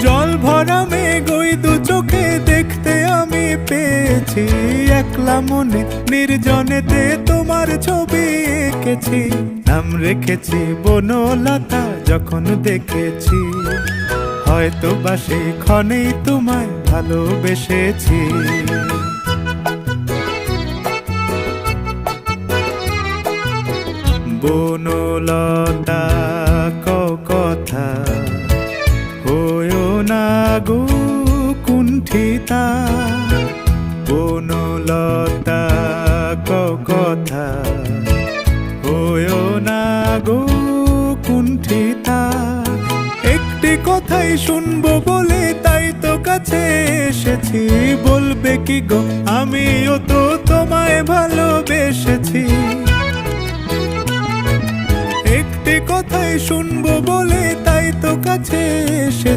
জল ভরা মেঘ ওই দু চোখে দেখতে আমি পেয়েছি, একলা মনে নির্জনেতে তোমার ছবি এঁকেছি। নাম রেখেছি বনলতা যখন দেখেছি, হয়তো বা সেই ক্ষণেই তোমায় ভালোবেসেছি। বনলতা কথা হয়ো না গো কুণ্ঠিতা, বনলতা কথা হয়ো না গো কুণ্ঠিতা। একটি কথাই শুনবো বলে তাই তো কাছে এসেছি, বলবে কি গো আমিও তো তোমায় ভালোবেসেছি। একটি কথাই শুনবো বলে তাই তো কাছে এসেছি।